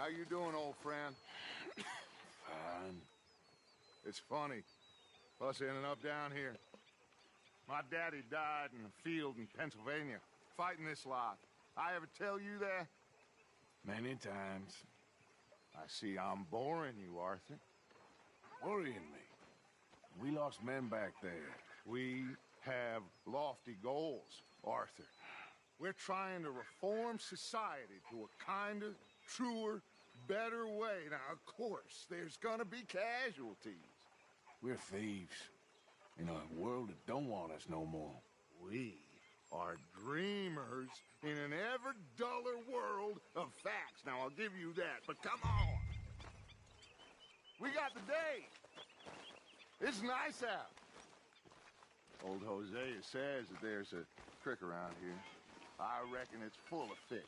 How you doing, old friend? Fine. It's funny, us ending up down here. My daddy died in a field in Pennsylvania, fighting this lot. I ever tell you that? Many times. I see I'm boring you, Arthur. Worrying me. We lost men back there. We have lofty goals, Arthur. We're trying to reform society to a kinder, truer, better way. Now, of course, there's gonna be casualties. We're thieves. In a world that don't want us no more. We are dreamers in an ever duller world of facts. Now, I'll give you that, but come on. We got the day. It's nice out. Old Hosea says that there's a creek around here. I reckon it's full of fish.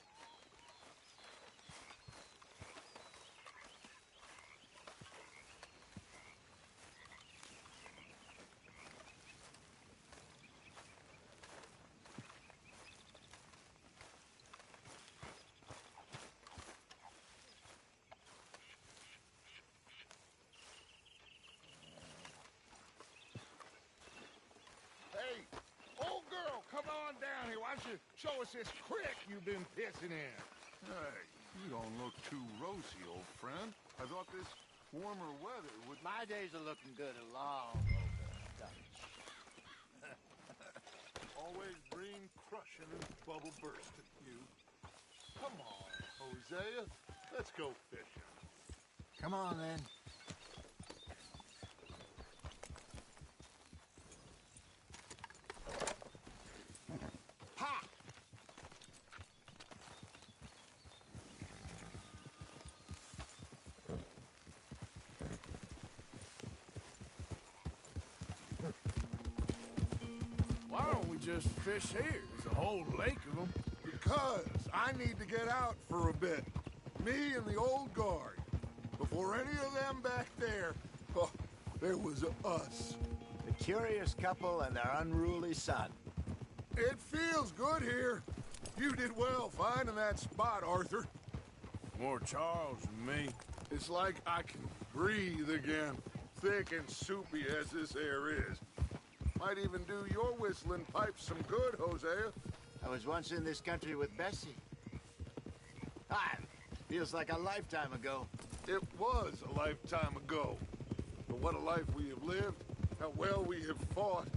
Hey, old girl, come on down here. Why don't you show us this creek you've been pissing in? Hey, you don't look too rosy, old friend. I thought this warmer weather would... My days are looking good along. Always dream crushing and bubble bursting, you. Come on, Hosea. Let's go fishing. Come on, then. Ha! Why don't we just fish here? There's a whole lake of them. Because I need to get out for a bit. Me and the old guard. Before any of them back there, oh, there was us. The curious couple and their unruly son. It feels good here. You did well finding that spot, Arthur. More Charles than me. It's like I can breathe again, thick and soupy as this air is. Might even do your whistling pipes some good, Hosea. I was once in this country with Bessie. Ah, feels like a lifetime ago. It was a lifetime ago. But what a life we have lived, how well we have fought,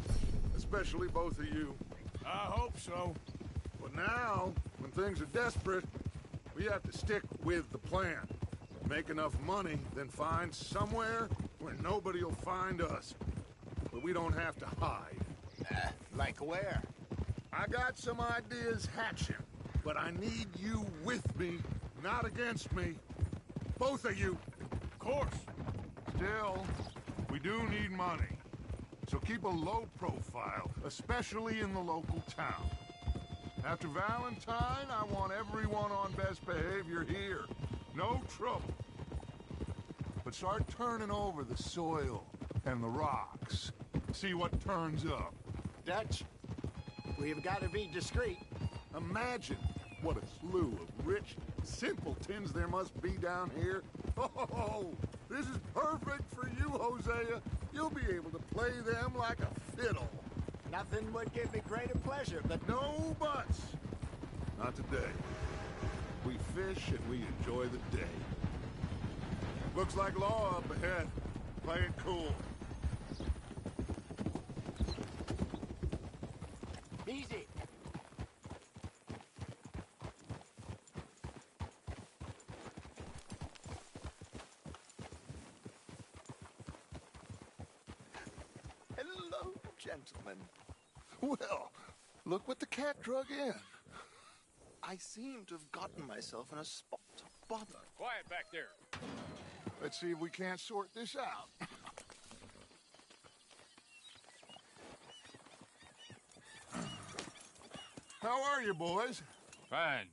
especially both of you. I hope so. But now, when things are desperate, we have to stick with the plan. Make enough money, then find somewhere where nobody will find us. But we don't have to hide. Like where? I got some ideas hatching, but I need you with me, not against me. Both of you. Of course. Still, we do need money. So keep a low profile, especially in the local town. After Valentine, I want everyone on best behavior here. No trouble. But start turning over the soil and the rocks. See what turns up. Dutch, we've got to be discreet. Imagine what a slew of rich simpletons there must be down here. Oh, this is perfect for you, Hosea. You'll be able to play them like a fiddle. Nothing would give me greater pleasure, but No buts. Not today. We fish and we enjoy the day. Looks like law up ahead. Play it cool. easy. Hello, gentlemen. Well, look what the cat drug in. I seem to have gotten myself in a spot of bother. Quiet back there. Let's see if we can't sort this out. How are you, boys? Fine.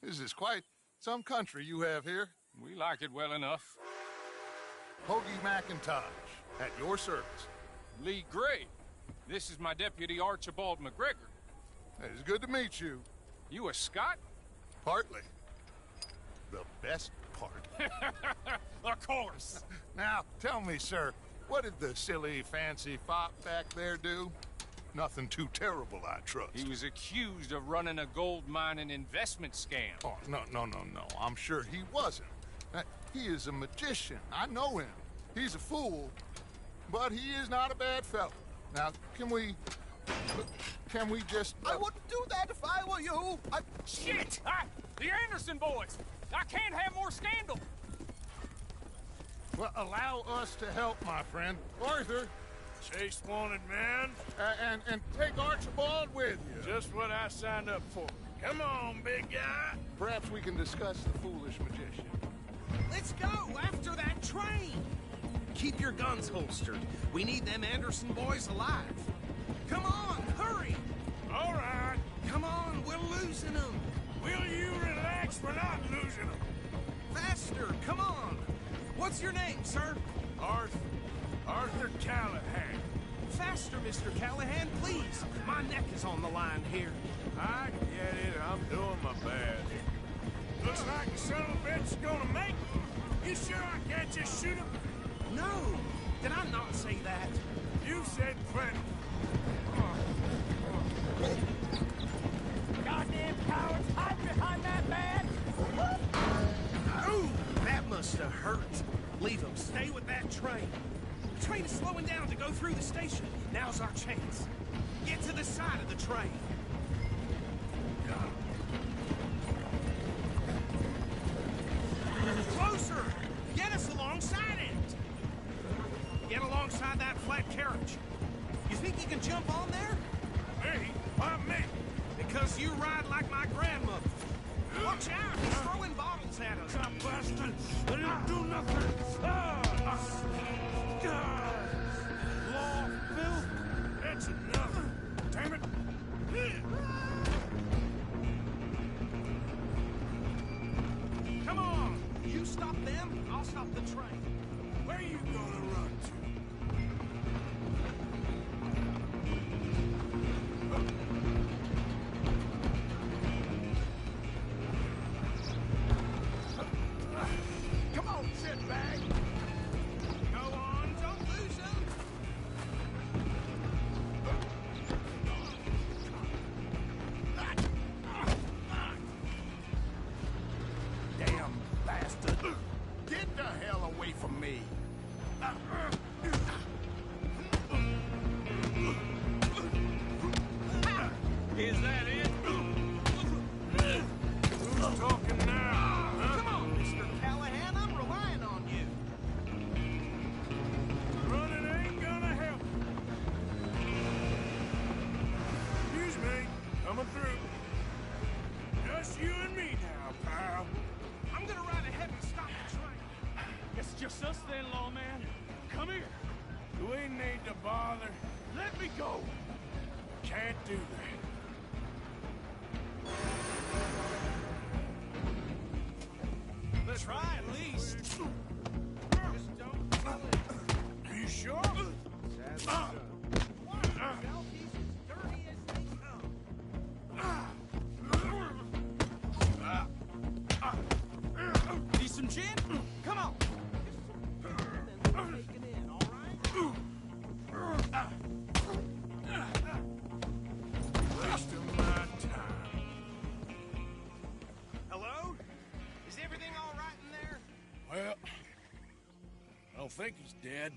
This is quite some country you have here. We like it well enough. Hoagie McIntosh, at your service. Lee Gray. This is my deputy Archibald McGregor. It's good to meet you. You a Scot? Partly. The best part. Of course. Now, tell me, sir, what did the silly, fancy fop back there do? Nothing too terrible, I trust. He was accused of running a gold mining investment scam. Oh, no. I'm sure he wasn't. He is a magician. I know him. He's a fool, but he is not a bad fellow. Now, can we just... I wouldn't do that if I were you. Shit! The Anderson boys! I can't have more scandal! Well, allow us to help, my friend. Arthur, Chase wanted man. and take Archibald with you. Just what I signed up for. Come on, big guy. Perhaps we can discuss the foolish magician. Let's go after that train! Keep your guns holstered. We need them Anderson boys alive. Come on, hurry! All right. Come on, we're losing them. Will you relax? We're not losing them. Faster, come on. What's your name, sir? Arthur Callahan. Faster, Mr. Callahan, please. My neck is on the line here. I get it. I'm doing my best. Looks like the son of a bitch's gonna make it. You sure I can't just shoot him? No, did I not say that? You said plenty. Goddamn cowards, hide behind that man! Ooh, that must have hurt. Leave them. Stay with that train. The train is slowing down to go through the station. Now's our chance. Get to the side of the train. Closer! Get us alongside it! Get alongside that flat carriage. You think you can jump on there? Me? Why me? Because you ride like my grandmother. Watch out! He's throwing bottles at us. That bastard! They didn't do nothing! Law, Bill? That's enough! Damn it! Come on! You stop them, I'll stop the train. Where you gonna run to? Come on, shitbag! Go on, don't lose them. Damn bastard. Get the hell away from me. Is that it? Who's talking now? Huh? Come on, Mr. Callahan, I'm relying on you. Running ain't gonna help. Excuse me, coming through. Just you and me now, pal. I'm gonna ride ahead and stop the train. It's just us then, lawman. Come here. Do we need to bother? Let me go. Can't do that. Try at least. Just don't do it. Are you sure? Watch yourself, he's as dirty as they come. Need some gin? Come on. Just some take it in, all right? Wasting my time. Hello? Is everything all right in there? Well, I don't think he's dead.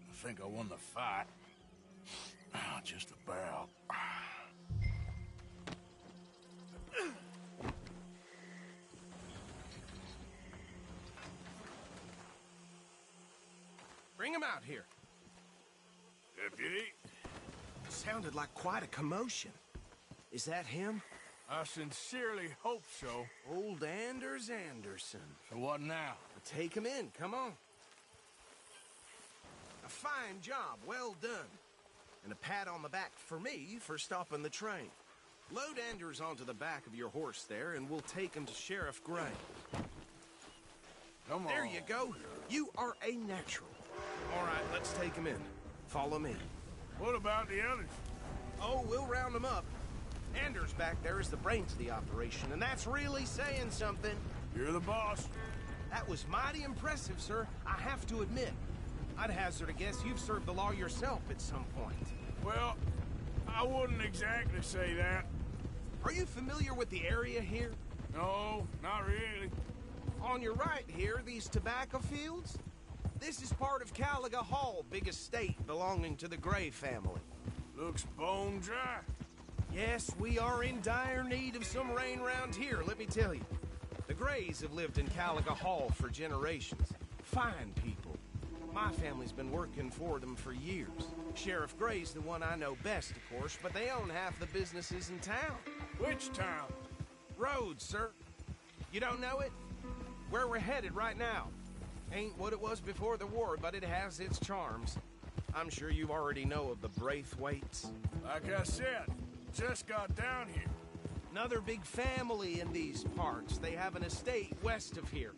I think I won the fight. Just about. Bring him out here. Deputy, Sounded like quite a commotion. Is that him? I sincerely hope so. Old Anders Anderson. So what now? Take him in, come on. A fine job, well done. And a pat on the back for me for stopping the train. Load Anders onto the back of your horse there, and we'll take him to Sheriff Gray. Come on. There you go. You are a natural. All right, let's take him in. Follow me. What about the others? Oh, we'll round them up. Anders back there is the brains of the operation, and that's really saying something. You're the boss. That was mighty impressive, sir. I have to admit. I'd hazard a guess you've served the law yourself at some point. Well, I wouldn't exactly say that. Are you familiar with the area here? No, not really. On your right here, these tobacco fields? This is part of Caliga Hall, big estate belonging to the Gray family. Looks bone dry. Yes, we are in dire need of some rain round here, let me tell you. The Grays have lived in Caliga Hall for generations. Fine people. My family's been working for them for years. Sheriff Gray's the one I know best, of course, but they own half the businesses in town. Which town? Rhodes, sir. You don't know it? Where we're headed right now. Ain't what it was before the war, but it has its charms. I'm sure you already know of the Braithwaites. Like I said, just got down here. Another big family in these parts. They have an estate west of here.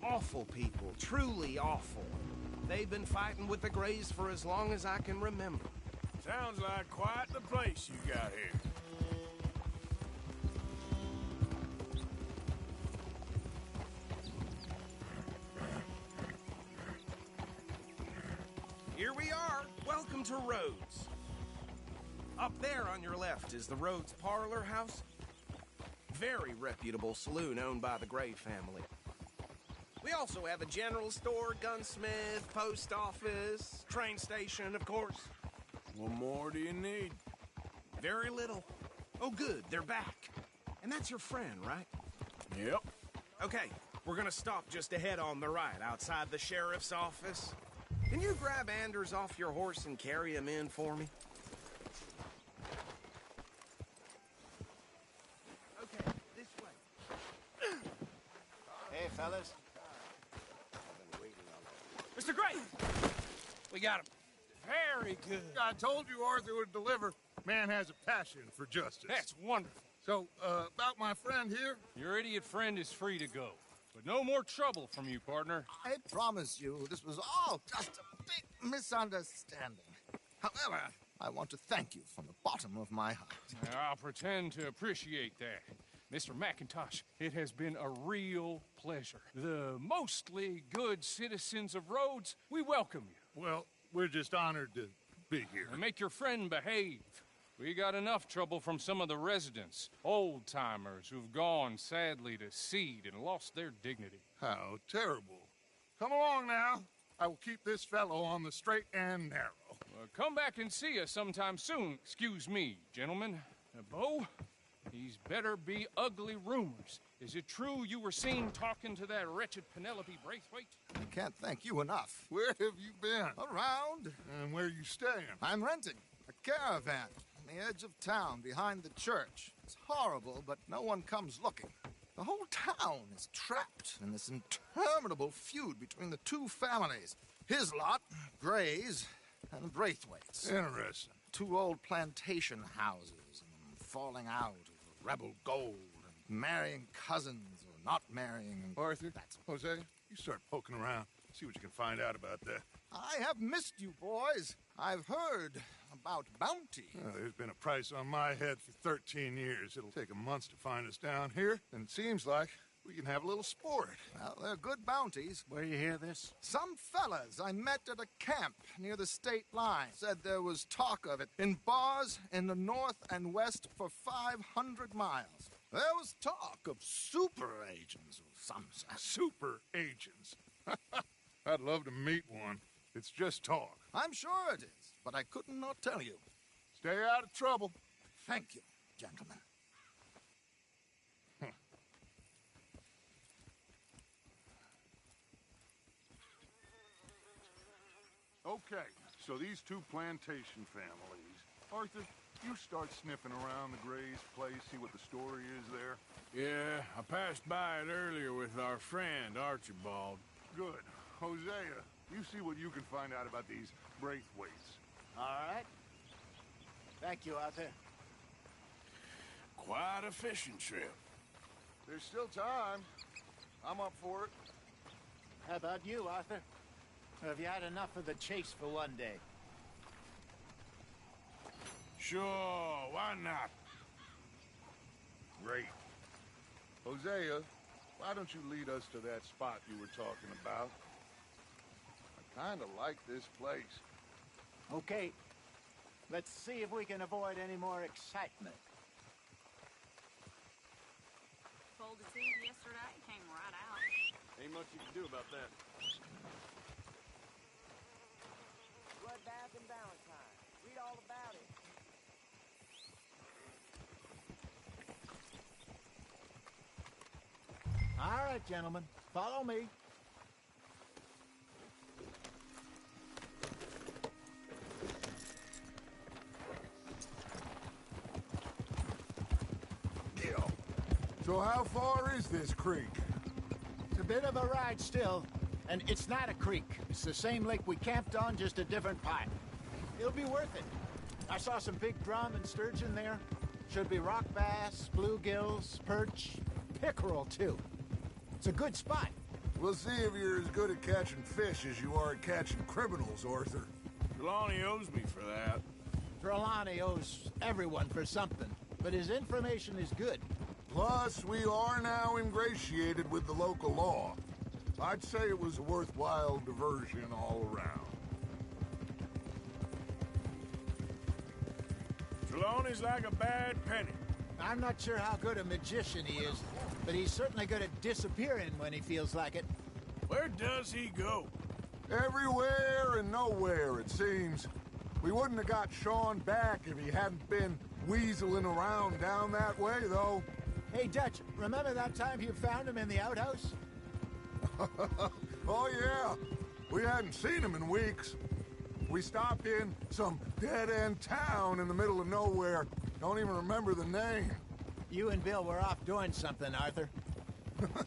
Awful people, truly awful. They've been fighting with the Grays for as long as I can remember. Sounds like quite the place you got here. Here we are. Welcome to Rhodes. Up there on your left is the Rhodes Parlor House. Very reputable saloon owned by the Gray family. We also have a general store, gunsmith, post office, train station, of course. What more do you need? Very little. Oh, good, they're back. And that's your friend, right? Yep. Okay, we're gonna stop just ahead on the right, outside the sheriff's office. Can you grab Anders off your horse and carry him in for me? Okay, this way. Hey, fellas. Mr. Gray! We got him. Very good. I told you Arthur would deliver. Man has a passion for justice. That's wonderful. So, about my friend here? Your idiot friend is free to go. But no more trouble from you, partner. I promise you, this was all just a big misunderstanding. However, I want to thank you from the bottom of my heart. I'll pretend to appreciate that. Mr. McIntosh, it has been a real pleasure. The mostly good citizens of Rhodes, we welcome you. Well, we're just honored to be here. And make your friend behave. We got enough trouble from some of the residents, old-timers who've gone, sadly, to seed and lost their dignity. How terrible. Come along now. I will keep this fellow on the straight and narrow. Come back and see us sometime soon. Excuse me, gentlemen. Bo, these better be ugly rumors. Is it true you were seen talking to that wretched Penelope Braithwaite? I can't thank you enough. Where have you been? Around. And where you staying? I'm renting a caravan on the edge of town behind the church. It's horrible, but no one comes looking. The whole town is trapped in this interminable feud between the two families. His lot, Gray's, and Braithwaite's. Interesting. Two old plantation houses, and falling out over rebel gold, and marrying cousins or not marrying. Arthur, That's Jose, you start poking around. See what you can find out about that. I have missed you, boys. I've heard about bounty. There's been a price on my head for 13 years. It'll take a month to find us down here, and it seems like we can have a little sport. Well, they're good bounties. Where you hear this? Some fellas I met at a camp near the state line said there was talk of it in bars in the north and west for 500 miles. There was talk of super agents or some such. Super agents. I'd love to meet one. It's just talk. I'm sure it is, but I couldn't not tell you. Stay out of trouble. Thank you, gentlemen. Okay, so these two plantation families. Arthur, you start sniffing around the Gray's place, see what the story is there. Yeah, I passed by it earlier with our friend, Archibald. Good. Hosea, you see what you can find out about these Braithwaites. All right. Thank you, Arthur. Quite a fishing trip. There's still time. I'm up for it. How about you, Arthur? Have you had enough of the chase for one day? Sure, why not? Great. Hosea, why don't you lead us to that spot you were talking about? I kinda like this place. Okay. Let's see if we can avoid any more excitement. Pulled the seed yesterday, came right out. Ain't much you can do about that. Bloodbath and Valentine. Read all about it. All right, gentlemen. Follow me. So how far is this creek? It's a bit of a ride still, and it's not a creek. It's the same lake we camped on, just a different pipe. It'll be worth it. I saw some big drum and sturgeon there. Should be rock bass, bluegills, perch, pickerel, too. It's a good spot. We'll see if you're as good at catching fish as you are at catching criminals, Arthur. Trelawney owes me for that. Trelawney owes everyone for something, but his information is good. Plus, we are now ingratiated with the local law. I'd say it was a worthwhile diversion all around. Trelawney's like a bad penny. I'm not sure how good a magician he is, but he's certainly good at disappearing when he feels like it. Where does he go? Everywhere and nowhere, it seems. We wouldn't have got Sean back if he hadn't been weaseling around down that way, though. Hey, Dutch, remember that time you found him in the outhouse? Oh, yeah. We hadn't seen him in weeks. We stopped in some dead-end town in the middle of nowhere. Don't even remember the name. You and Bill were off doing something, Arthur.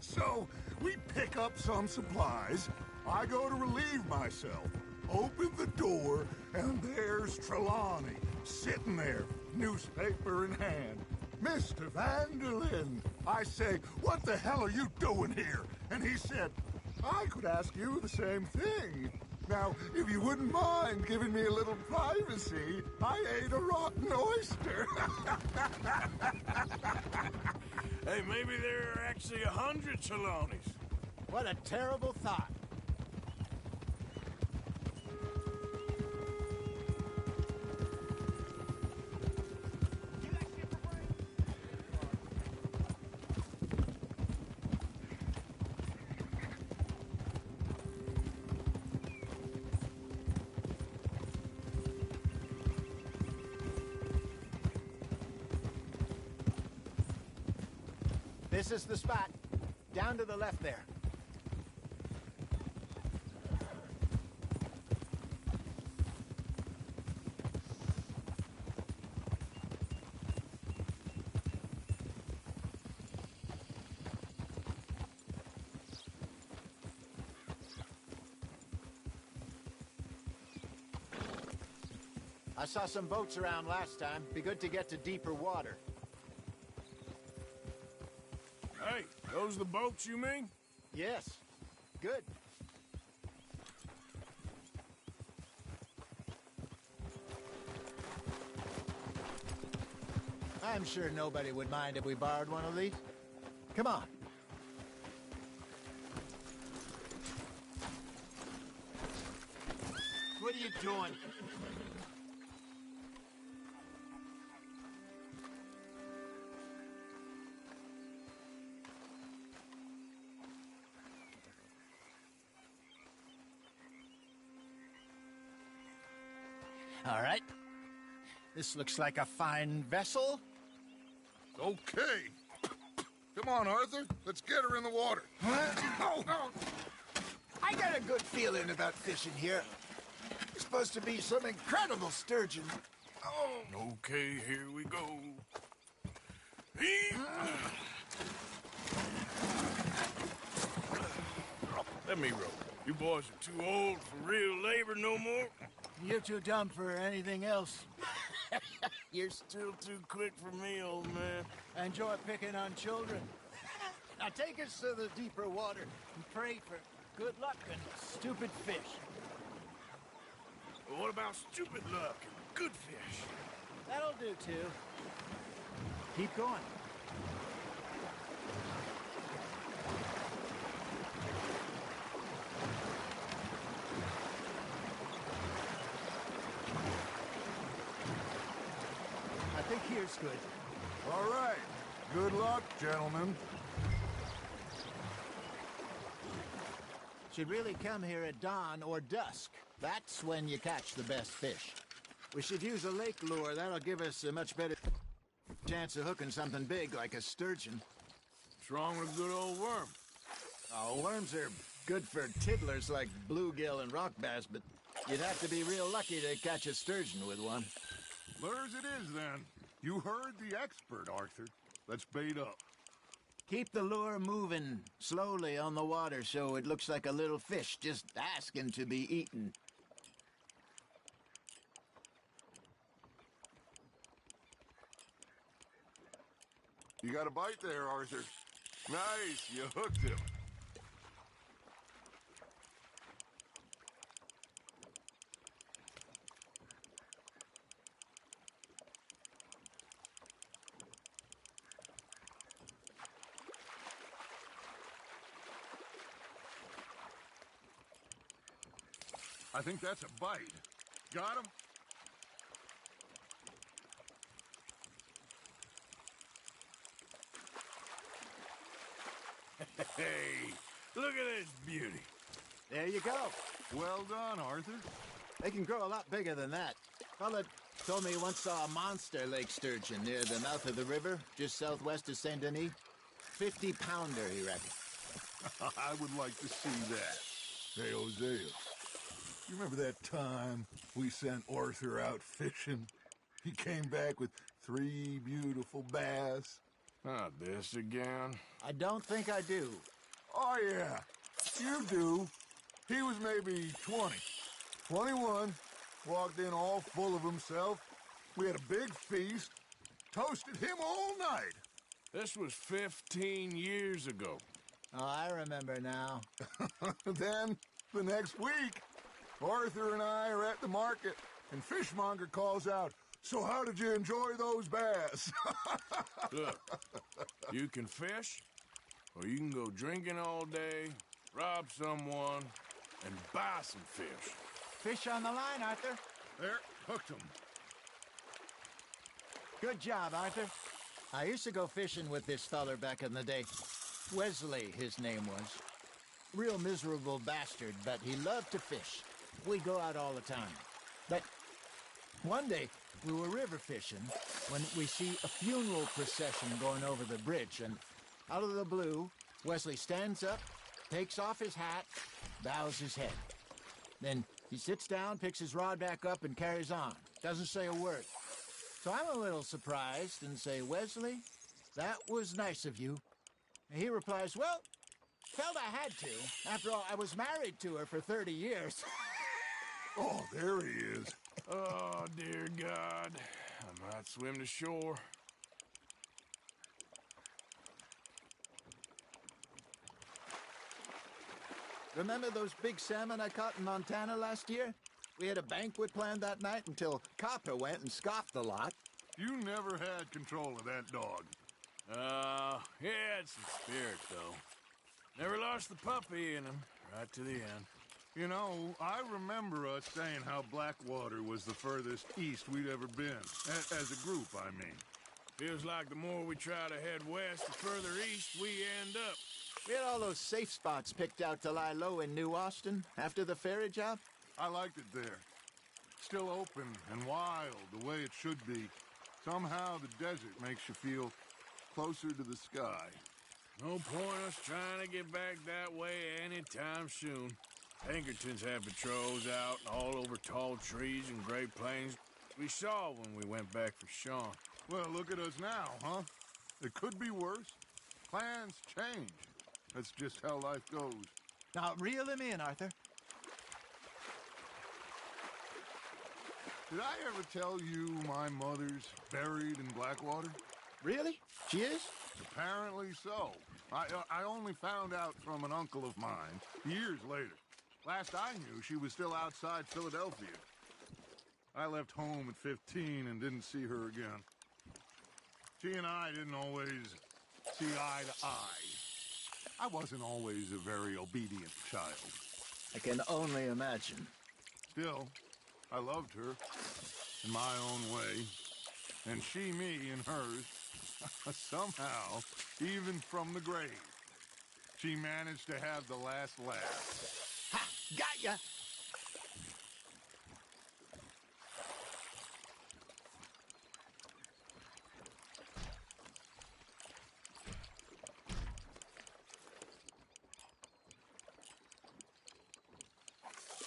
So, we pick up some supplies. I go to relieve myself. Open the door, and there's Trelawney, sitting there, newspaper in hand. Mr. Vanderlyn. I say, what the hell are you doing here? And he said, I could ask you the same thing. Now, if you wouldn't mind giving me a little privacy, I ate a rotten oyster. Hey, maybe there are actually 100 Trelawneys. What a terrible thought. This is the spot. Down to the left there. I saw some boats around last time. Be good to get to deeper water. Hey, those the boats you mean? Yes. Good. I'm sure nobody would mind if we borrowed one of these. Come on. What are you doing? All right. This looks like a fine vessel. Okay. Come on, Arthur. Let's get her in the water. Oh. I got a good feeling about fishing here. It's supposed to be some incredible sturgeon. Oh. Okay, here we go. Let me row. You boys are too old for real labor no more. You're too dumb for anything else. You're still too quick for me, old man. Enjoy picking on children. Now take us to the deeper water and pray for good luck and stupid fish. Well, what about stupid luck and good fish? That'll do, too. Keep going. here's good. All right. Good luck, gentlemen. Should really come here at dawn or dusk. That's when you catch the best fish. We should use a lake lure. That'll give us a much better chance of hooking something big like a sturgeon. What's wrong with a good old worm? Oh, worms are good for tiddlers like bluegill and rock bass, but you'd have to be real lucky to catch a sturgeon with one. Lures it is, then. You heard the expert, Arthur. Let's bait up. Keep the lure moving slowly on the water so it looks like a little fish just asking to be eaten. You got a bite there, Arthur. Nice, you hooked him. I think that's a bite. Got him? Hey, look at this beauty. There you go. Well done, Arthur. They can grow a lot bigger than that. Fella told me he once saw a monster lake sturgeon near the mouth of the river, just southwest of Saint Denis. 50-pounder, he reckoned. I would like to see that. Hey, Hosea. You remember that time we sent Arthur out fishing? He came back with 3 beautiful bass. Not this again. I don't think I do. Oh, yeah. You do. He was maybe 20. 21. Walked in all full of himself. We had a big feast. Toasted him all night. This was 15 years ago. Oh, I remember now. Then, the next week, Arthur and I are at the market, and Fishmonger calls out, "So how did you enjoy those bass?" Look, you can fish, or you can go drinking all day, rob someone, and buy some fish. Fish on the line, Arthur. There, hooked him. Good job, Arthur. I used to go fishing with this feller back in the day. Wesley, his name was. Real miserable bastard, but he loved to fish. We'd go out all the time. But one day, we were river fishing when we see a funeral procession going over the bridge, and out of the blue, Wesley stands up, takes off his hat, bows his head. Then he sits down, picks his rod back up, and carries on. Doesn't say a word. So I'm a little surprised and say, "Wesley, that was nice of you." And he replies, "Well, felt I had to. After all, I was married to her for 30 years. Oh, there he is. Oh, dear God. I might swim to shore. Remember those big salmon I caught in Montana last year? We had a banquet planned that night until Copper went and scoffed the lot. You never had control of that dog. He had some spirit, though. Never lost the puppy in him, right to the end. You know, I remember us saying how Blackwater was the furthest east we'd ever been. As a group, I mean. Feels like the more we try to head west, the further east we end up. We had all those safe spots picked out to lie low in New Austin after the ferry job. I liked it there. Still open and wild, the way it should be. Somehow the desert makes you feel closer to the sky. No point us trying to get back that way anytime soon. Pinkertons have patrols out all over tall trees and Great Plains. We saw when we went back for Sean. Well, look at us now, huh? It could be worse. Plans change. That's just how life goes. Now, reel him in, Arthur. Did I ever tell you my mother's buried in Blackwater? Really? She is? Apparently so. I only found out from an uncle of mine years later. Last I knew, she was still outside Philadelphia. I left home at 15 and didn't see her again. She and I didn't always see eye to eye. I wasn't always a very obedient child. I can only imagine. Still, I loved her in my own way. And she me in hers. Somehow, even from the grave, she managed to have the last laugh. Ha! Got ya!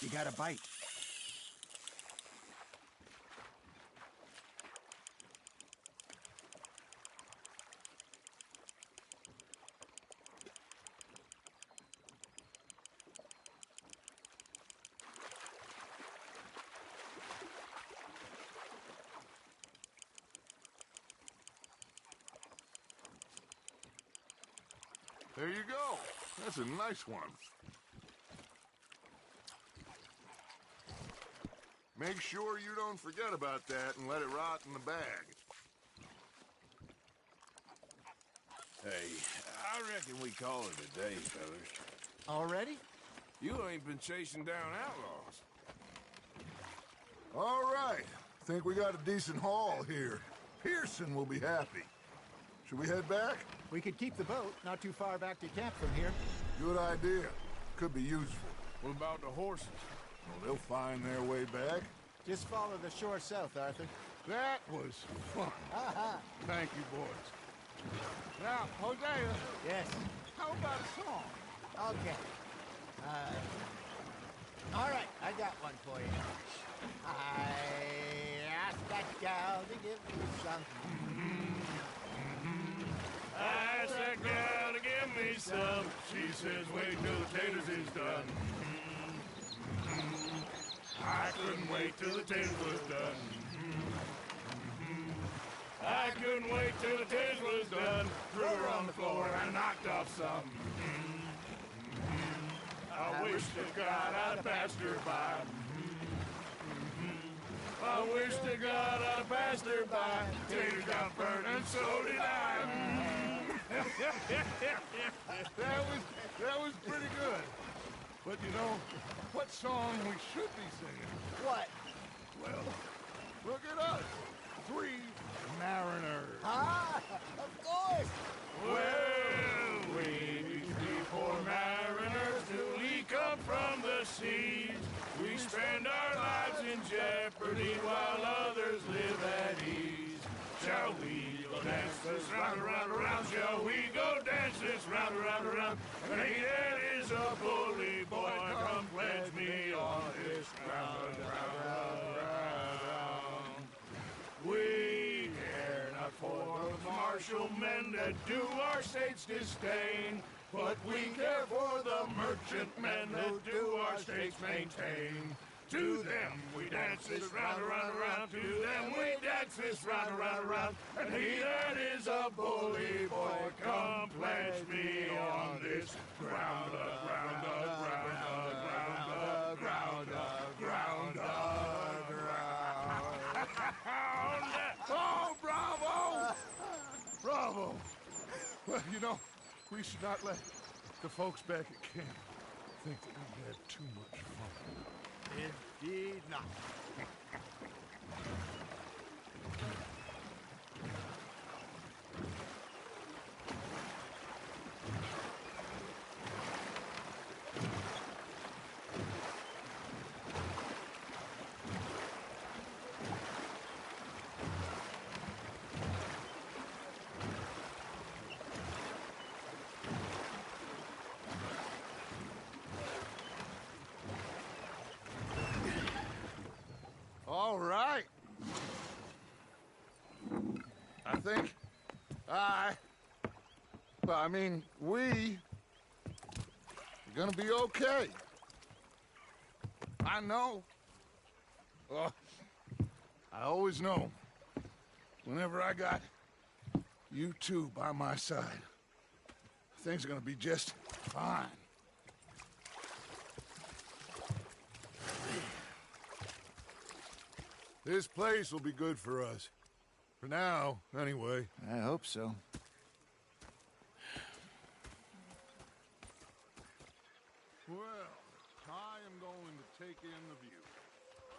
You got a bite. There you go. That's a nice one. Make sure you don't forget about that and let it rot in the bag. Hey, I reckon we call it a day, fellas. Already? You ain't been chasing down outlaws. All right. Think we got a decent haul here. Pearson will be happy. Should we head back? We could keep the boat not too far back to camp from here. Good idea. Could be useful. What about the horses? Well, they'll find their way back. Just follow the shore south, Arthur. That was fun. Thank you, boys. Now, Hosea, Yes. how about a song? Okay. All right, I got one for you. I asked that gal to give me some. I asked that gal to give me some. She says, wait till the taters is done. I couldn't wait till the taters was done. I couldn't wait till the taters was done. Threw her on the floor and knocked off some. I wish to God I'd passed her by. I wish to God I'd passed her by. Taters got burnt and so did I. That was pretty good. But you know, what song we should be singing? What? Well, look at us. 3 mariners. Ah, of course. Well, we poor mariners till we come from the seas. We spend our lives in jeopardy while others live at ease. Shall we go dance this round, around, around? Shall we go dance this round, around, around? And he that is a bully boy, come pledge me on this round, round, round. We care not for the martial men that do our state's disdain, but we care for the merchant men that do our state's maintain. To them we dance this round, around, around. To them we dance this round, around, around. And he that is a bully boy, come pledge me on this ground up, ground up, ground up, ground up, ground up, ground up, ground up. Oh, bravo! Bravo! Well, you know, we should not let the folks back at camp think that we had too much fun. Indeed not. All right. I think we are gonna be okay. I know. I always know. Whenever I got you two by my side, things are gonna be just fine. This place will be good for us. For now, anyway. I hope so. Well, I am going to take in the view.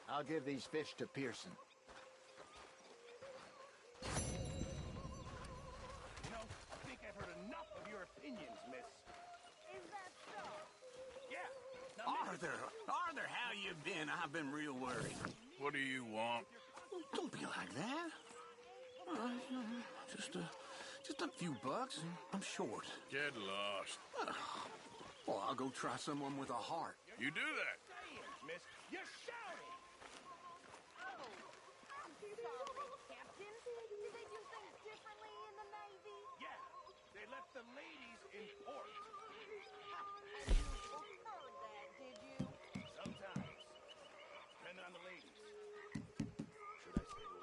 I'll give these fish to Pearson. Arthur, how you been? I've been real worried. What do you want? Don't be like that. Just a few bucks. I'm short. Get lost. Well, I'll go try someone with a heart. You do that. Miss, you're shouting! Oh, I'm sorry, Captain. Did they do things differently in the Navy? Yeah, they left the ladies in port. And you preferred that, did you? Sometimes. Depending on the ladies. Should I say women?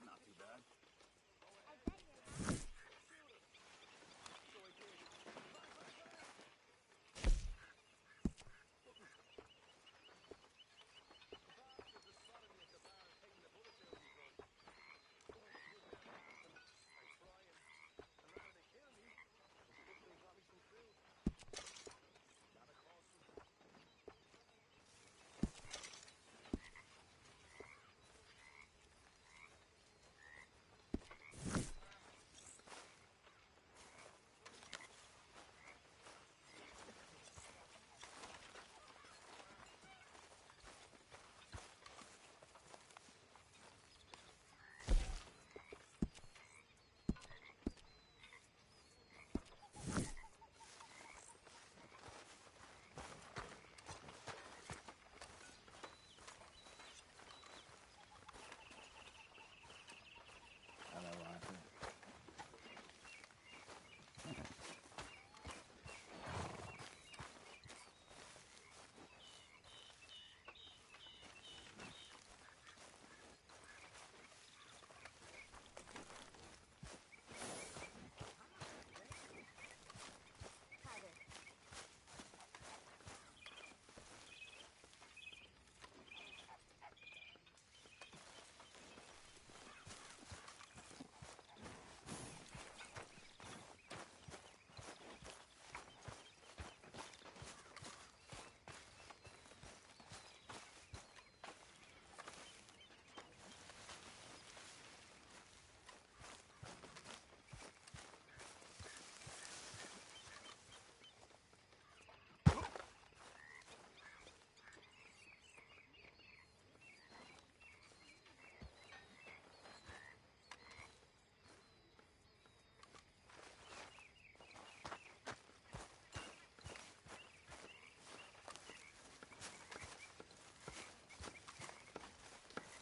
Not too bad.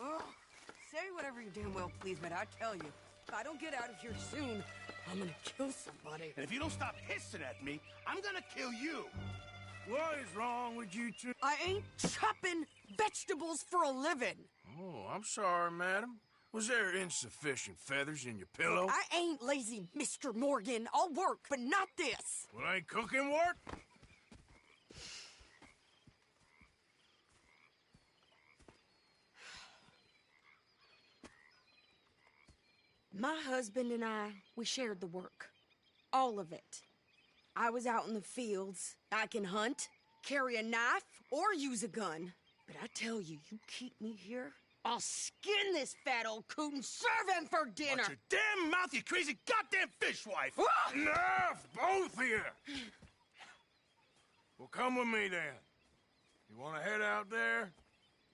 Oh, say whatever you damn well please, but I tell you, if I don't get out of here soon, I'm gonna kill somebody. And if you don't stop hissing at me, I'm gonna kill you. What is wrong with you two? I ain't chopping vegetables for a living. Oh, I'm sorry, madam. Was there insufficient feathers in your pillow? I ain't lazy, Mr. Morgan. I'll work, but not this. Well, ain't cooking work? My husband and I, we shared the work. All of it. I was out in the fields. I can hunt, carry a knife, or use a gun. But I tell you, you keep me here, I'll skin this fat old coot and serve him for dinner. Watch your damn mouth, you crazy goddamn fishwife! Enough, both of you! Well, come with me, then. You want to head out there?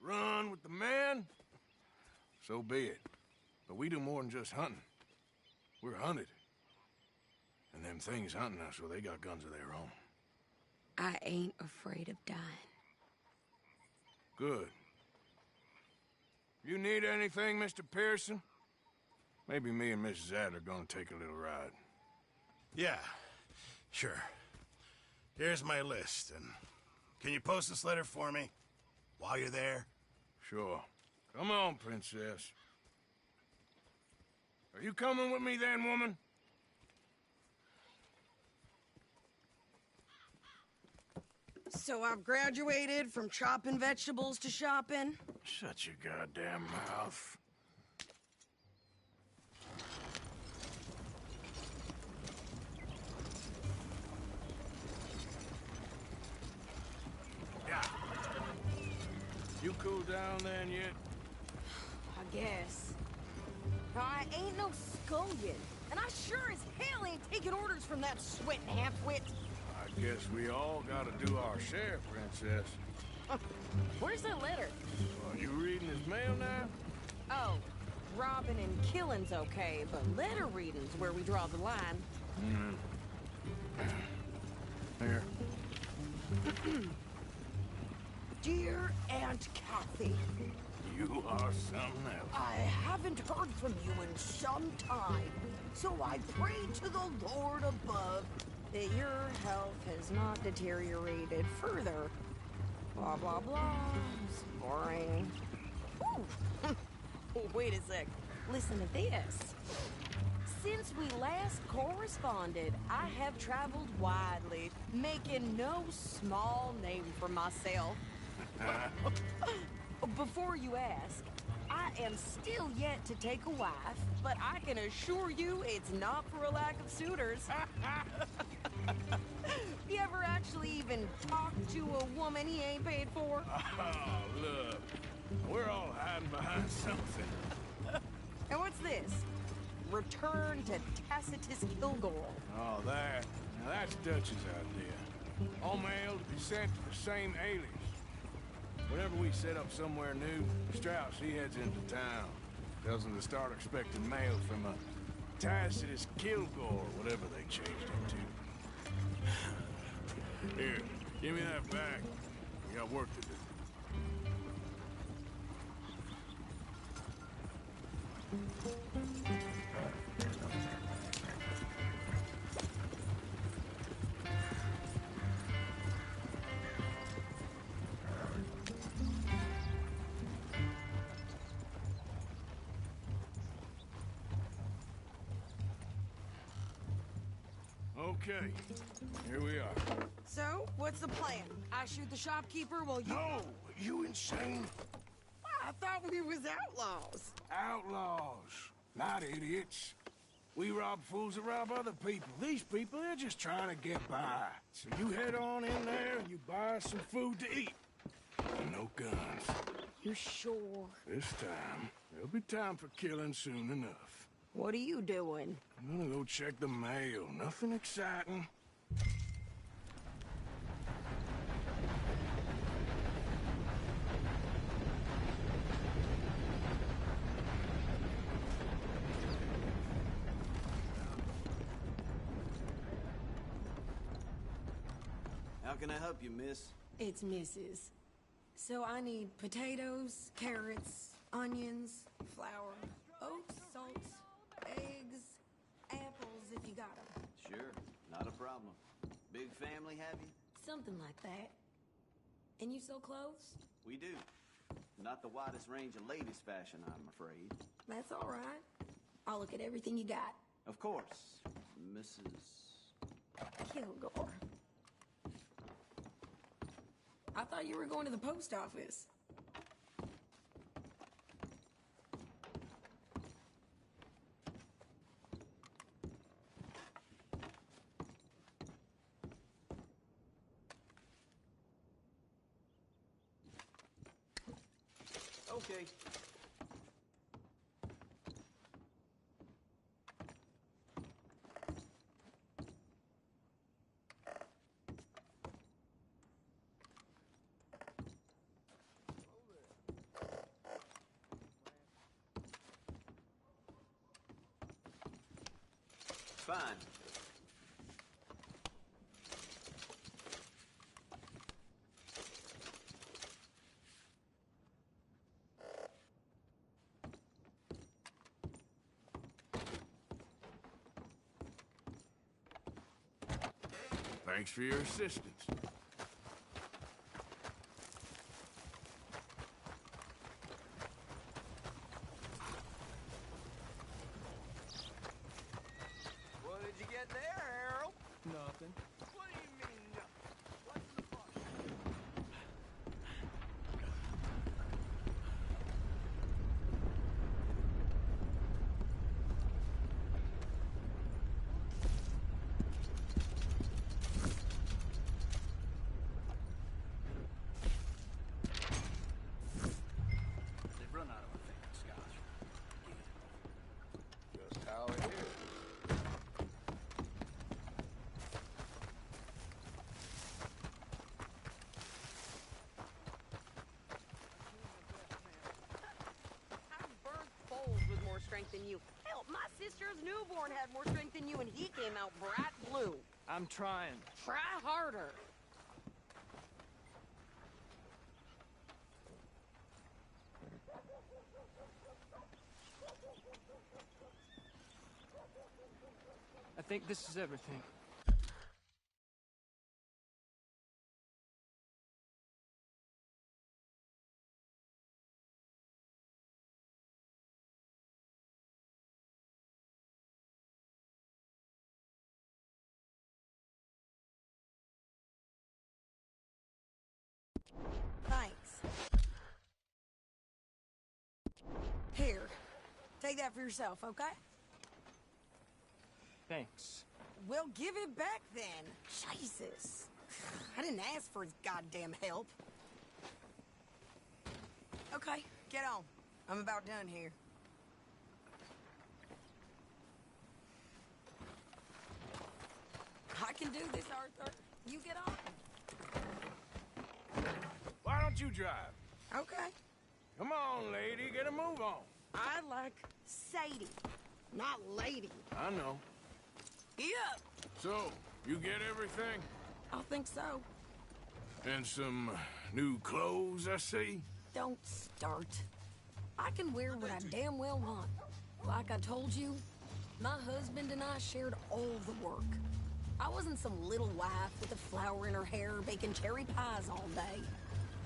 Run with the men? So be it. But we do more than just hunting. We're hunted. And them things hunting us, well, they got guns of their own. I ain't afraid of dying. Good. You need anything, Mr. Pearson? Maybe me and Mrs. Adler are gonna take a little ride. Yeah, sure. Here's my list, and can you post this letter for me while you're there? Sure. Come on, Princess. Are you coming with me then, woman? So I've graduated from chopping vegetables to shopping? Shut your goddamn mouth. Yeah. You cool down then yet? I guess. Now, I ain't no scullion, and I sure as hell ain't taking orders from that sweating half-wit. I guess we all gotta do our share, Princess. Where's that letter? Well, you reading his mail now? Oh, robbing and killing's okay, but letter reading's where we draw the line. Here. Dear Aunt Kathy, You are something else. I haven't heard from you in some time, so I pray to the Lord above that your health has not deteriorated further. Blah, blah, blah. It's boring. Ooh. Oh, wait a sec. Listen to this. Since we last corresponded, I have traveled widely, making no small name for myself. Before you ask, I am still yet to take a wife, but I can assure you it's not for a lack of suitors. You ever actually even talked to a woman he ain't paid for? Oh, look. We're all hiding behind something. And what's this? Return to Tacitus Kilgore. Oh, that. Now, that's Dutch's idea. All mail to be sent to the same alias. Whenever we set up somewhere new, Strauss, he heads into town. Tells them to start expecting mail from a Tacitus Kilgore, whatever they changed it to. Here, give me that back. We got work to do. Okay, here we are. So, what's the plan? I shoot the shopkeeper while you... No! You insane? I thought we was outlaws. Outlaws, not idiots. We rob fools that rob other people. These people, they're just trying to get by. So you head on in there and you buy us some food to eat. And no guns. You sure? This time, there'll be time for killing soon enough. What are you doing? I'm gonna go check the mail. Nothing exciting. How can I help you, miss? It's Mrs. So I need potatoes, carrots, onions, flour, oats, salts, eggs, apples if you got them. Sure, not a problem. Big family, have you? Something like that. And you sell clothes? We do. Not the widest range of ladies' fashion, I'm afraid. That's all right. I'll look at everything you got. Of course, Mrs. Kilgore. I thought you were going to the post office. Okay, Fine. Thanks for your assistance. What did you get there, Harold? Nothing. What do you mean, nothing? What's in the bucket? They've run out of a thick scotch. Just how it is. How bird foals with more strength than you? Hell, my sister's newborn had more strength than you, and he came out bright blue. I'm trying. Try harder. I think this is everything. Thanks. Here, take that for yourself, okay? Thanks. Well, give it back then. Jesus. I didn't ask for his goddamn help. Okay, get on. I'm about done here. I can do this, Arthur. You get on. Why don't you drive? Okay. Come on, lady, get a move on. I like Sadie, not lady. I know. Yeah. So, you get everything? I think so. And some new clothes, I see? Don't start. I can wear what I damn well want. Like I told you, my husband and I shared all the work. I wasn't some little wife with a flower in her hair baking cherry pies all day.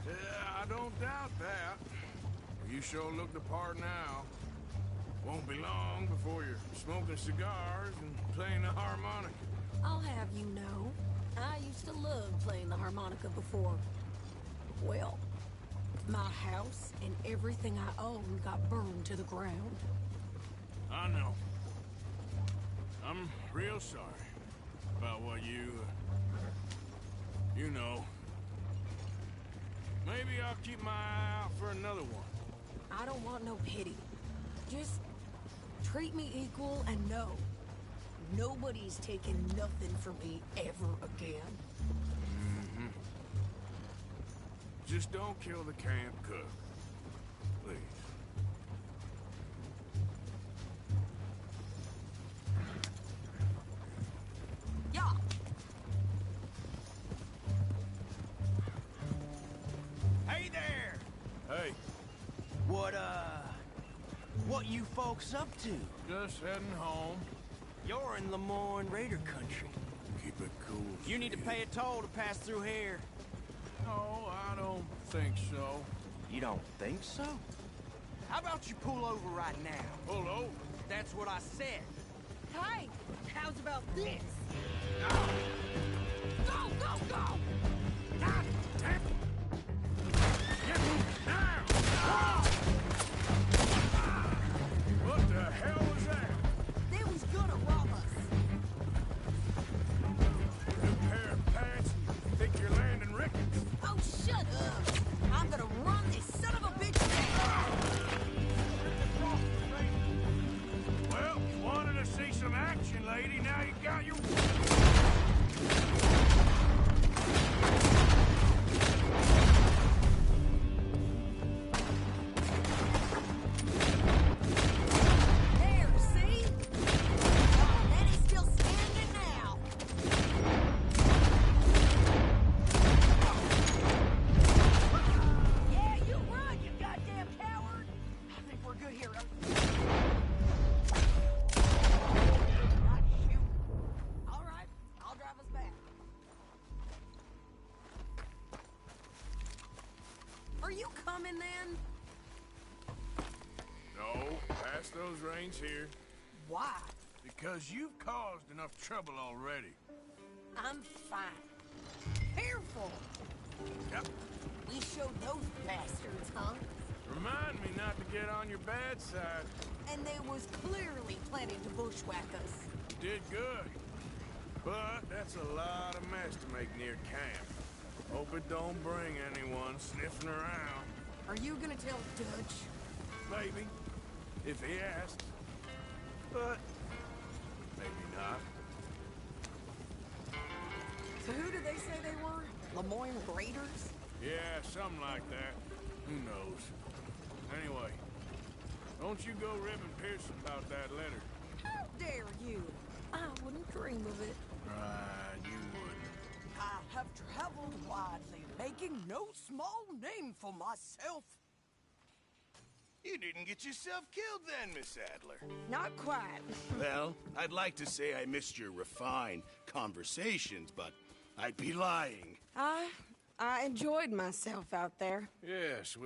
Yeah, I don't doubt that. You sure look the part now. Won't be long before you're smoking cigars and playing the harmonica. I'll have you know, I used to love playing the harmonica before. Well, my house and everything I owned got burned to the ground. I know. I'm real sorry about what you know. Maybe I'll keep my eye out for another one. I don't want no pity. Just treat me equal and know nobody's taking nothing from me ever again. Mm-hmm. Just don't kill the camp cook. Please. Yeah. Hey there! Hey. What you folks up to? Just heading home. You're in Lemoyne Raider country. Keep it cool. You need to pay a toll to pass through here. No, I don't think so. You don't think so? How about you pull over right now? Pull over? That's what I said. Hey, how's about this? Go! Go, go, go! God damn! Get me down! What the hell was that? They was gonna rob us. New pair of pants and think you're landing Ricketts. Oh, shut up. I'm gonna run this son of a bitch down. Well, you wanted to see some action, lady. Now you got your... pass those reins here. Why? Because you've caused enough trouble already. I'm fine. Careful! Yep. We showed those bastards, huh? Remind me not to get on your bad side. And they was clearly planning to bushwhack us. You did good. But that's a lot of mess to make near camp. Hope it don't bring anyone sniffing around. Are you gonna tell Dutch? Maybe. If he asks. But maybe not. So who did they say they were? Lemoyne Raiders? Yeah, something like that. Who knows? Anyway, don't you go ribbing Pearson about that letter. How dare you? I wouldn't dream of it. Right, you wouldn't. I have traveled widely, making no small name for myself. You didn't get yourself killed then, Miss Adler. Not quite. Well, I'd like to say I missed your refined conversations, but I'd be lying. I enjoyed myself out there. Yes,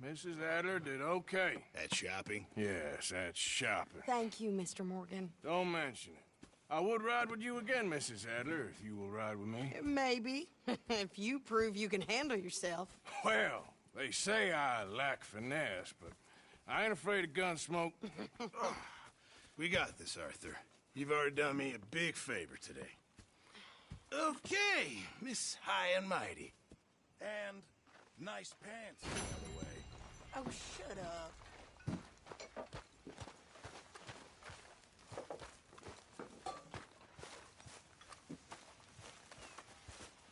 Mrs. Adler did okay. At shopping? Yes, that's shopping. Thank you, Mr. Morgan. Don't mention it. I would ride with you again, Mrs. Adler, if you will ride with me. Maybe. If you prove you can handle yourself. Well, they say I lack finesse, but I ain't afraid of gun smoke. We got this, Arthur. You've already done me a big favor today. Okay, Miss High and Mighty. And nice pants, by the way. Oh, shut up.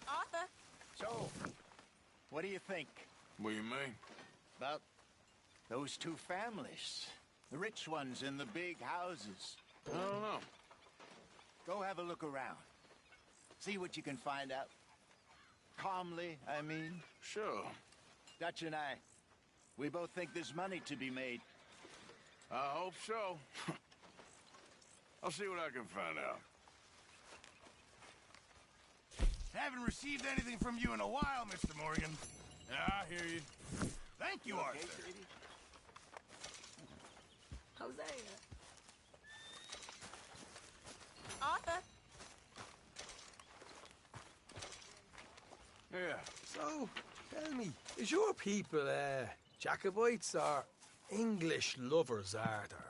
Arthur? So, what do you think? What do you mean? About those two families. The rich ones in the big houses. I don't know. Go have a look around. See what you can find out. Calmly, I mean. Sure. Dutch and I, we both think there's money to be made. I hope so. I'll see what I can find out. Haven't received anything from you in a while, Mr. Morgan. Yeah, I hear you. Thank you, Arthur. Hosea. Arthur? Yeah. So, tell me, is your people, Jacobites or English lovers, Arthur?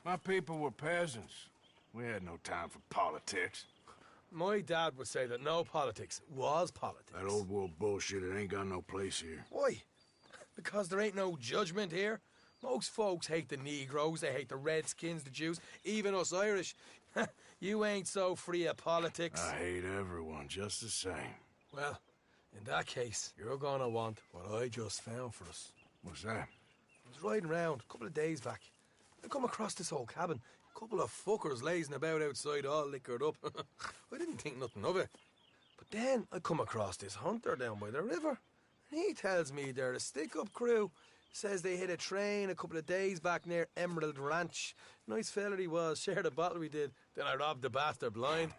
My people were peasants. We had no time for politics. My dad would say that no politics was politics. That old world bullshit, it ain't got no place here. Why? Because there ain't no judgment here. Most folks hate the Negroes, they hate the Redskins, the Jews, even us Irish. You ain't so free of politics. I hate everyone just the same. Well, in that case, you're gonna want what I just found for us. What's that? I was riding around a couple of days back. I come across this old cabin. A couple of fuckers lazing about outside all liquored up. I didn't think nothing of it. But then I come across this hunter down by the river. And he tells me they're a stick-up crew. Says they hit a train a couple of days back near Emerald Ranch. Nice fella he was, shared a bottle we did. Then I robbed the bastard blind.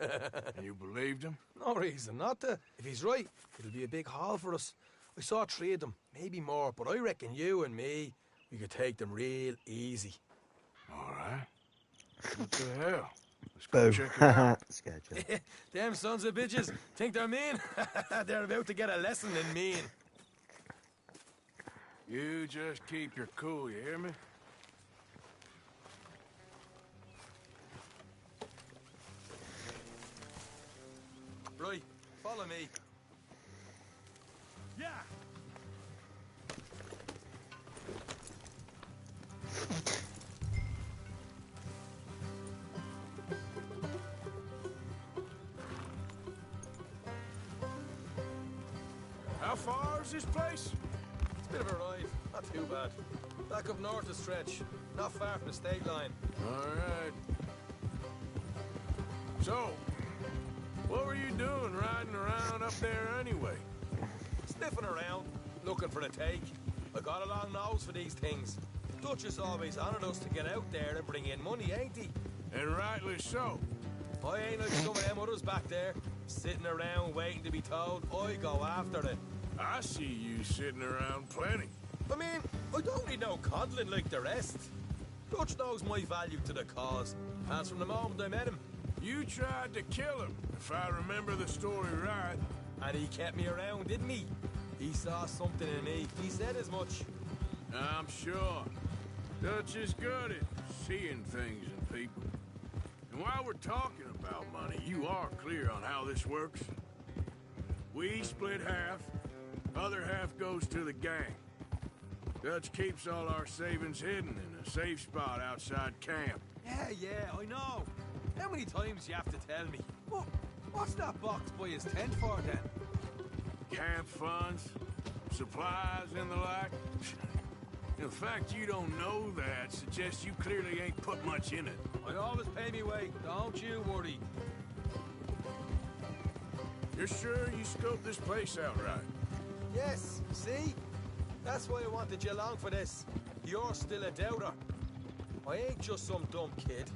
And you believed him? No reason not to. If he's right, it'll be a big haul for us. I saw 3 of them, maybe more, but I reckon you and me, we could take them real easy. All right. What the hell? Let's go check it out. Them sons of bitches think they're mean. They're about to get a lesson in mean. You just keep your cool, you hear me? Right, follow me. Yeah. How far is this place? It's a bit of a ride, not too bad. Back up north a stretch, not far from the state line. All right. So, what were you doing riding around up there anyway? Sniffing around, looking for the take. I got a long nose for these things. Dutch has always honoured us to get out there and bring in money, ain't he? And rightly so. I ain't like some of them others back there, sitting around waiting to be told. I go after it. I see you sitting around plenty. I mean, I don't need no coddling like the rest. Dutch knows my value to the cause. As from the moment I met him. You tried to kill him, if I remember the story right. And he kept me around, didn't he? He saw something in me. He said as much. I'm sure. Dutch is good at seeing things in people. And while we're talking about money, you are clear on how this works? We split half, other half goes to the gang. Dutch keeps all our savings hidden in a safe spot outside camp. Yeah, I know. How many times you have to tell me? What's that box by his tent for, then? Camp funds, supplies, and the like. The fact you don't know that suggests you clearly ain't put much in it. I always pay me way, don't you worry. You're sure you scoped this place out right? Yes, see? That's why I wanted you along for this. You're still a doubter. I ain't just some dumb kid.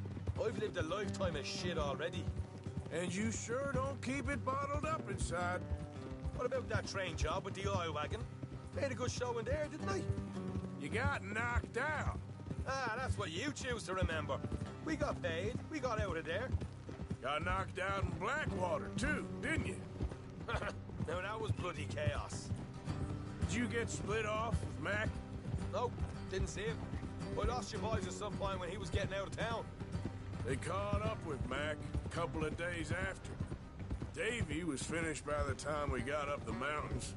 I've lived a lifetime of shit already. And you sure don't keep it bottled up inside. What about that train job with the oil wagon? Made a good show in there, didn't I? You got knocked out. Ah, that's what you choose to remember. We got paid. We got out of there. Got knocked out in Blackwater, too, didn't you? Now, that was bloody chaos. Did you get split off with Mac? Nope, didn't see him. I lost your boys at some point when he was getting out of town. They caught up with Mac a couple of days after. Davy was finished by the time we got up the mountains.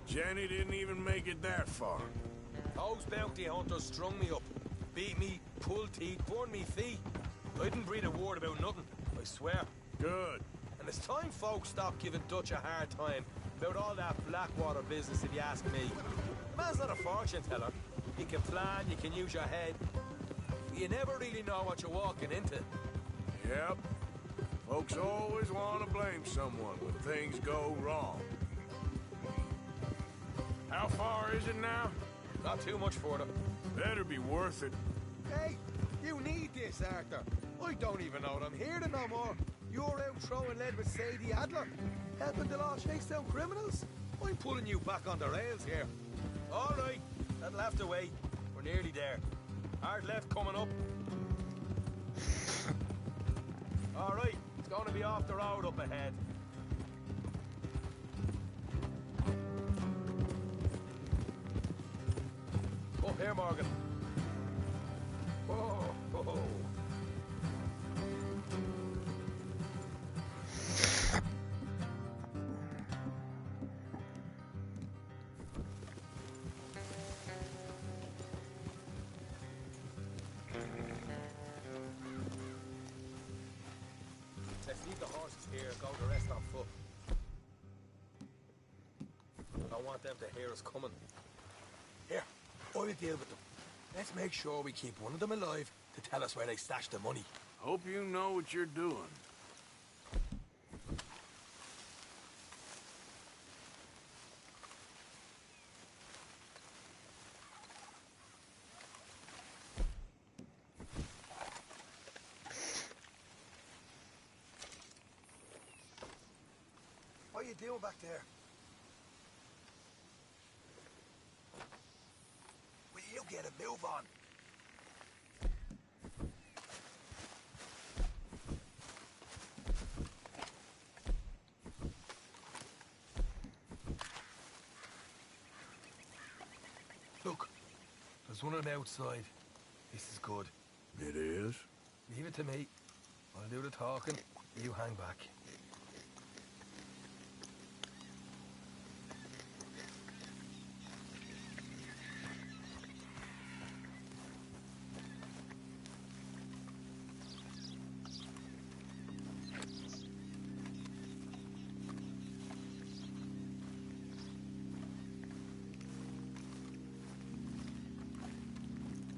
Jenny didn't even make it that far. Those bounty hunters strung me up. Beat me, pulled teeth, burned me feet. I didn't breathe a word about nothing, I swear. Good. And it's time folks stop giving Dutch a hard time about all that Blackwater business, if you ask me. The man's not a fortune teller. You can plan, you can use your head. But you never really know what you're walking into. Yep. Folks always want to blame someone when things go wrong. How far is it now? Not too much further. Better be worth it. Hey, you need this, Arthur. I don't even know that I'm here to no more. You're out throwing lead with Sadie Adler, helping the law chase down criminals. I'm pulling you back on the rails here. All right, that'll have to wait. We're nearly there. Hard left coming up. All right, it's going to be off the road up ahead. Up here, Morgan. Whoa, whoa. Let's leave the horses here and go the rest on foot. I don't want them to hear us coming. Here, I'll deal with them. Let's make sure we keep one of them alive to tell us where they stashed the money. Hope you know what you're doing. What are you doing back there? Will you get a move on? Look, there's one on the outside. This is good. It is? Leave it to me. I'll do the talking. You hang back.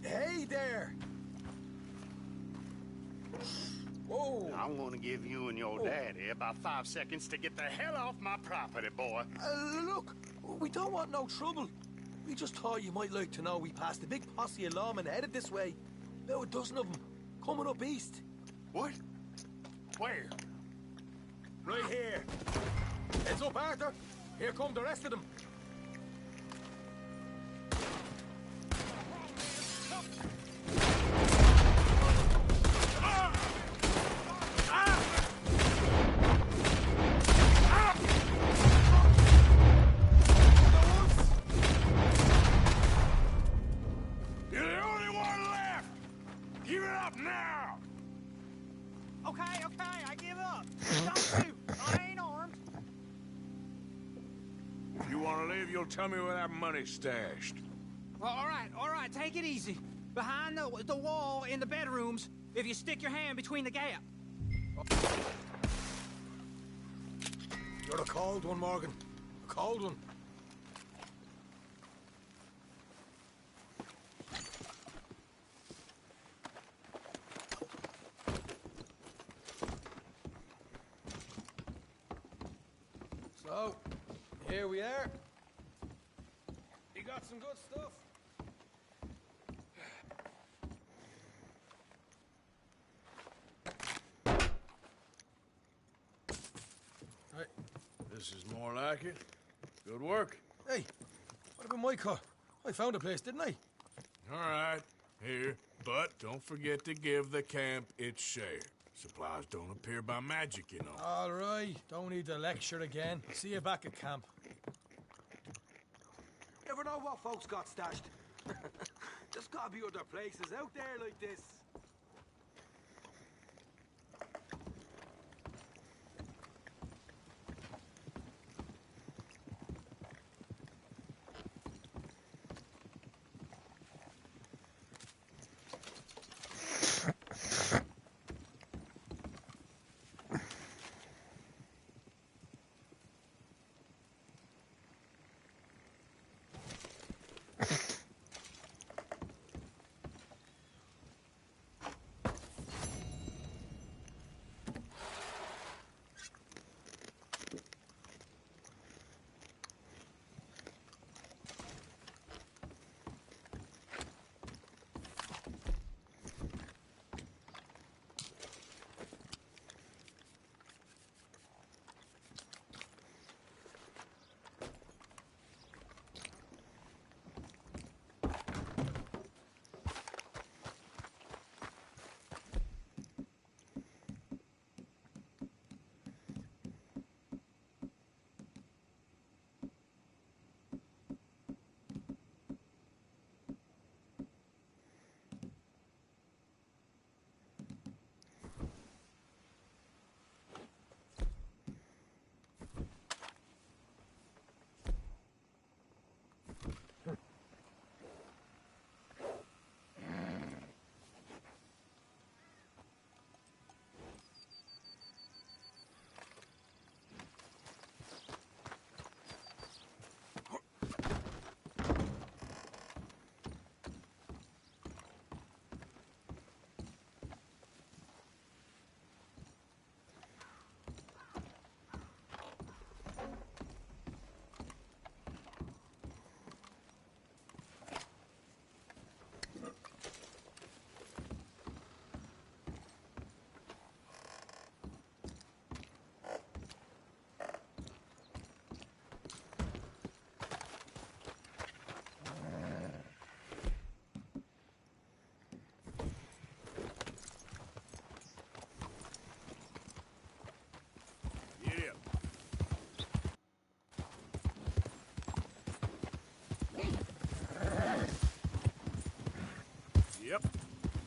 Hey there! Whoa! I'm gonna give you and your daddy about 5 seconds to get the hell off my property, boy. Look, we don't want no trouble. We just thought you might like to know we passed a big posse of lawmen headed this way. About a dozen of them, coming up east. What? Where? Right here. Heads up, Arthur. Here come the rest of them. out now! Okay, I give up. Don't shoot. I ain't armed. If you want to leave, you'll tell me where that money's stashed. Well, all right, take it easy. Behind the wall in the bedrooms, if you stick your hand between the gap. You're a cold one, Morgan. A cold one. So, here we are. You got some good stuff. Right. This is more like it. Good work. Hey, what about my car? I found a place, didn't I? All right, here. But don't forget to give the camp its share. Supplies don't appear by magic, you know. All right, don't need the lecture again. See you back at camp. Never know what folks got stashed. There's gotta be other places out there like this.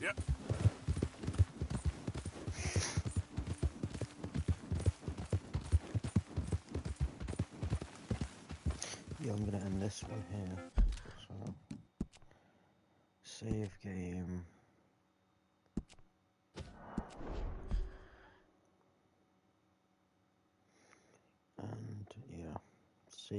Yep. Yeah, I'm gonna end this one here. So, save game.